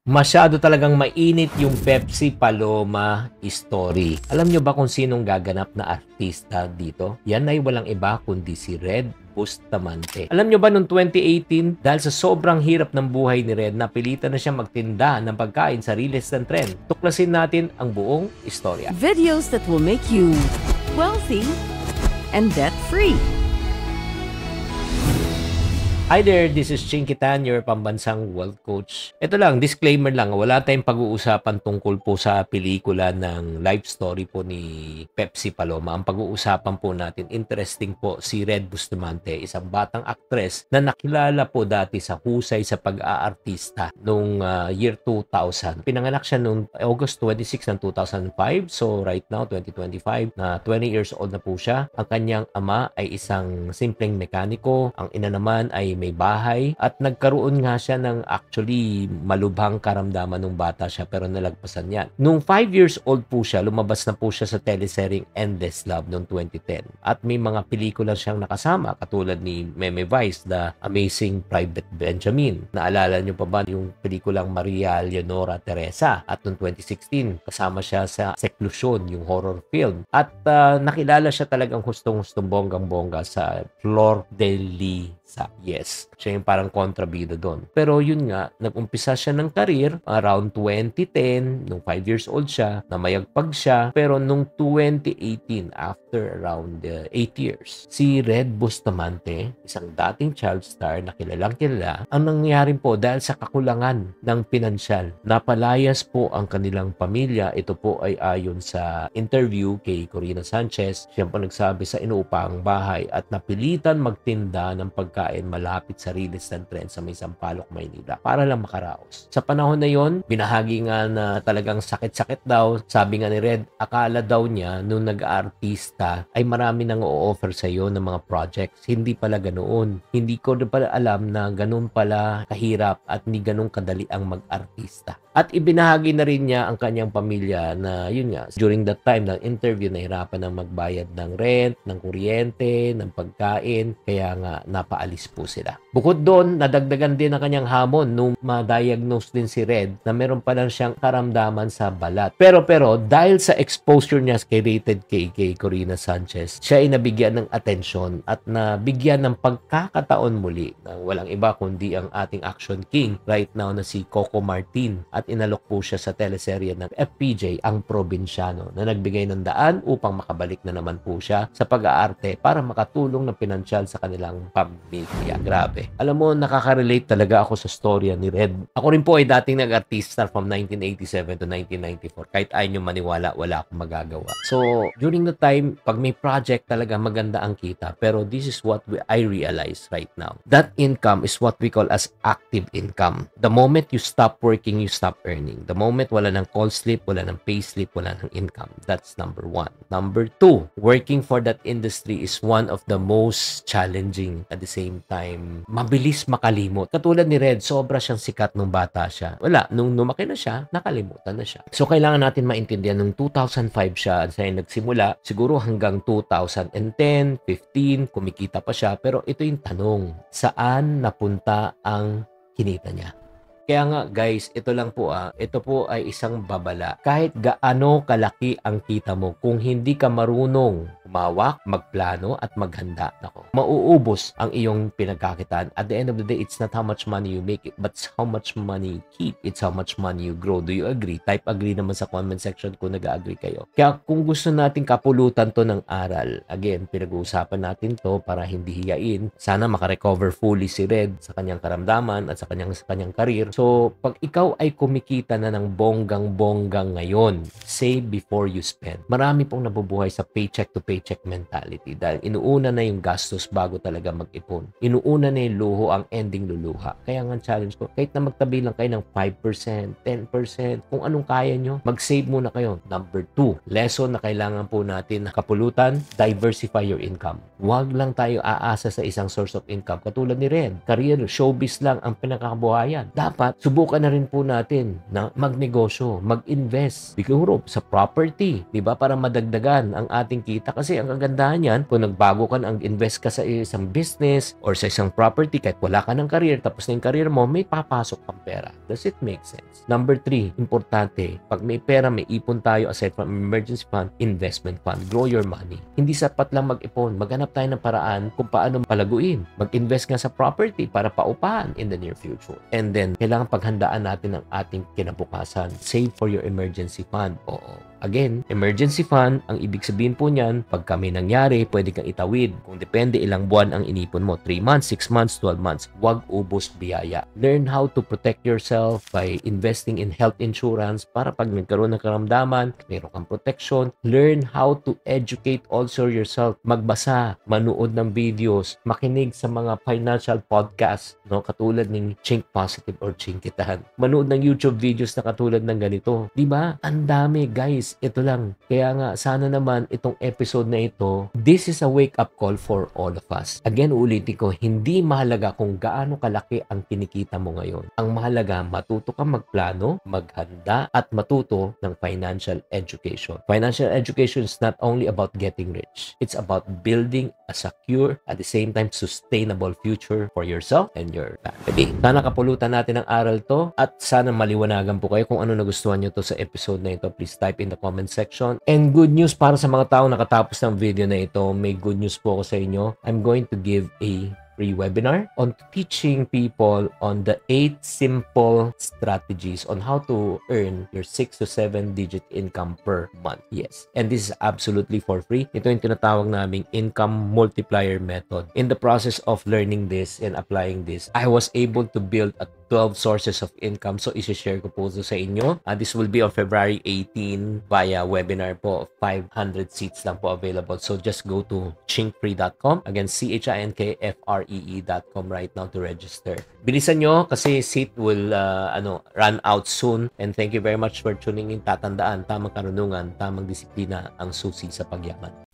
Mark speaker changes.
Speaker 1: Masyado talagang mainit yung Pepsi Paloma story. Alam nyo ba kung sinong gaganap na artista dito? Yan ay walang iba kundi si Red Bustamante. Alam nyo ba noong 2018, dahil sa sobrang hirap ng buhay ni Red, napilitan na siya magtinda ng pagkain sa Riles ng Tren. Tuklasin natin ang buong istorya.
Speaker 2: Videos that will make you wealthy and debt-free.
Speaker 1: Hi there, this is Chinky Tan, your pambansang wealth coach. Ito lang, disclaimer lang, wala tayong pag-uusapan tungkol po sa pelikula ng life story po ni Pepsi Paloma. Ang pag-uusapan po natin, interesting po, si Red Bustamante, isang batang actress na nakilala po dati sa husay sa pag-aartista noong year 2000. Pinanganak siya noong August 26 ng 2005, so right now, 2025, na 20 years old na po siya. Ang kanyang ama ay isang simpleng mekaniko, ang ina naman ay may bahay at nagkaroon nga siya ng actually malubhang karamdaman nung bata siya pero nalagpasan yan. Nung 5 years old po siya, lumabas na po siya sa teleseryeng Endless Love noong 2010 at may mga pelikula siyang nakasama katulad ni Meme Vice, The Amazing Private Benjamin. Naalala niyo pa ba yung pelikulang Maria Leonora Teresa? At noong 2016 kasama siya sa Seclusion, yung horror film, at nakilala siya talagang hustong-hustong bonggang-bongga sa Flor de Lis. Yes, siya yung parang kontrabida doon. Pero yun nga, nag-umpisa siya ng career around 2010, nung 5 years old siya, namayagpag siya. Pero nung 2018, after around 8 years, si Red Bustamante, isang dating child star na kilalang kilala, ang nangyari po dahil sa kakulangan ng pinansyal, napalayas po ang kanilang pamilya. Ito po ay ayon sa interview kay Corina Sanchez. Siya po nagsabi sa inuupang bahay at napilitan magtinda ng pagkain malapit sa Riles ng Tren sa may Sampaloc, Maynila para lang makaraos. Sa panahon na yon, binahagi nga na talagang sakit-sakit daw. Sabi nga ni Red, akala daw niya nung nag-aartista ay marami nang o-offer sa iyo ng mga projects. Hindi pala ganoon. Hindi ko na pala alam na ganoon pala kahirap at hindi ganoon kadali ang mag-artista. At ibinahagi na rin niya ang kanyang pamilya na yun nga, during that time ng interview, nahirapan ng magbayad ng rent, ng kuryente, ng pagkain, kaya nga napaalis po sila. Bukod doon, nadagdagan din ang kanyang hamon nung ma-diagnose din si Red na meron pa lang siyang karamdaman sa balat. Pero dahil sa exposure niya kay Rated K, kay Corina Sanchez, siya ay nabigyan ng atensyon at nabigyan ng pagkakataon muli na walang iba kundi ang ating action king right now na si Coco Martin. At inalok po siya sa teleserye ng FPJ, Ang Probinsyano, na nagbigay ng daan upang makabalik na naman po siya sa pag-aarte para makatulong ng pinansyal sa kanilang pamilya. Grabe. Alam mo, nakaka-relate talaga ako sa storya ni Red. Ako rin po ay dating nag-artista from 1987 to 1994. Kahit ayaw nyo maniwala, wala akong magagawa. So, during the time, pag may project talaga maganda ang kita. Pero this is what I realize right now. That income is what we call as active income. The moment you stop working, you stop earning. The moment wala ng call slip, wala ng pay slip, wala ng income. That's number one. Number two, working for that industry is one of the most challenging, at the same time, mabilis makalimot. Katulad ni Red, sobra siyang sikat nung bata siya. Wala, nung lumaki na siya, nakalimutan na siya. So, kailangan natin maintindihan, nung 2005 siya nagsimula, siguro hanggang 2010, 15, kumikita pa siya. Pero ito yung tanong, saan napunta ang kinita niya? Kaya nga guys, ito lang po ito po ay isang babala. Kahit gaano kalaki ang kita mo, kung hindi ka marunong humawak, magplano at maghanda, nako, mauubos ang iyong pinagkakitaan. At the end of the day, it's not how much money you make, but it's how much money you keep. It's how much money you grow. Do you agree? Type agree naman sa comment section kung nag-agree kayo. Kaya kung gusto natin kapulutan to ng aral, again, pinag-uusapan natin to para hindi hiyain. Sana makarecover fully si Red sa kanyang karamdaman at sa kanyang career. So, pag ikaw ay kumikita na ng bonggang-bonggang ngayon, save before you spend. Marami pong nabubuhay sa paycheck to paycheck mentality dahil inuuna na yung gastos bago talaga mag-ipon. Inuuna na yung luho ang ending luluha. Kaya nga challenge ko, kahit na magtabi lang kayo ng 5%, 10%, kung anong kaya nyo, mag-save muna kayo. Number 2, lesson na kailangan po natin kapulutan, diversify your income. Huwag lang tayo aasa sa isang source of income. Katulad ni Red, career, showbiz lang ang pinakakabuhayan. Dapat, subukan na rin po natin na magnegosyo, mag-invest. Siguro sa property, di ba? Para madagdagan ang ating kita. Kasi Kasi ang kagandahan yan, kung nagbago ka ang invest ka sa isang business or sa isang property, kahit wala ka ng career, tapos na yung career mo, may papasok kang pera. Does it make sense? Number 3, importante, pag may pera, may ipon tayo aside from emergency fund, investment fund. Grow your money. Hindi sapat lang mag-ipon. Maghanap tayo ng paraan kung paano palaguin. Mag-invest nga sa property para paupahan in the near future. And then, kailangan paghandaan natin ang ating kinabukasan. Save for your emergency fund. Oo. Again, emergency fund, ang ibig sabihin po niyan, pag kami nangyari, pwede kang itawid. Kung depende ilang buwan ang inipon mo, 3 months, 6 months, 12 months, huwag ubos biyaya. Learn how to protect yourself by investing in health insurance para pag nagkaroon ng karamdaman, mayroon kang protection. Learn how to educate also yourself. Magbasa, manood ng videos, makinig sa mga financial podcasts, no? Katulad ng Think Positive or Chinkitan. Manood ng YouTube videos na katulad ng ganito. Diba? Ang dami, guys. Ito lang. Kaya nga, sana naman itong episode na ito, this is a wake-up call for all of us. Again, ulitin ko, hindi mahalaga kung gaano kalaki ang kinikita mo ngayon. Ang mahalaga, matuto ka magplano, maghanda, at matuto ng financial education. Financial education is not only about getting rich. It's about building a secure, at the same time, sustainable future for yourself and your family. Sana kapulutan natin ang aral to, at sana maliwanagan po kayo kung ano nagustuhan nyo to sa episode na ito. Please type in the comment section. And good news para sa mga tao nakatapos ng video na ito, may good news po ako sa inyo. I'm going to give a free webinar on teaching people on the 8 simple strategies on how to earn your 6 to 7 digit income per month. Yes. And this is absolutely for free. Ito yung tinatawag naming income multiplier method. In the process of learning this and applying this, I was able to build a 12 sources of income. So, isi-share ko po sa inyo. This will be on February 18 via webinar po. 500 seats lang po available. So, just go to chinkfree.com. Again, chinkfree.com right now to register. Bilisan nyo kasi seat will run out soon. And thank you very much for tuning in. Tatandaan, tamang karunungan, tamang disiplina ang susi sa pagyaman.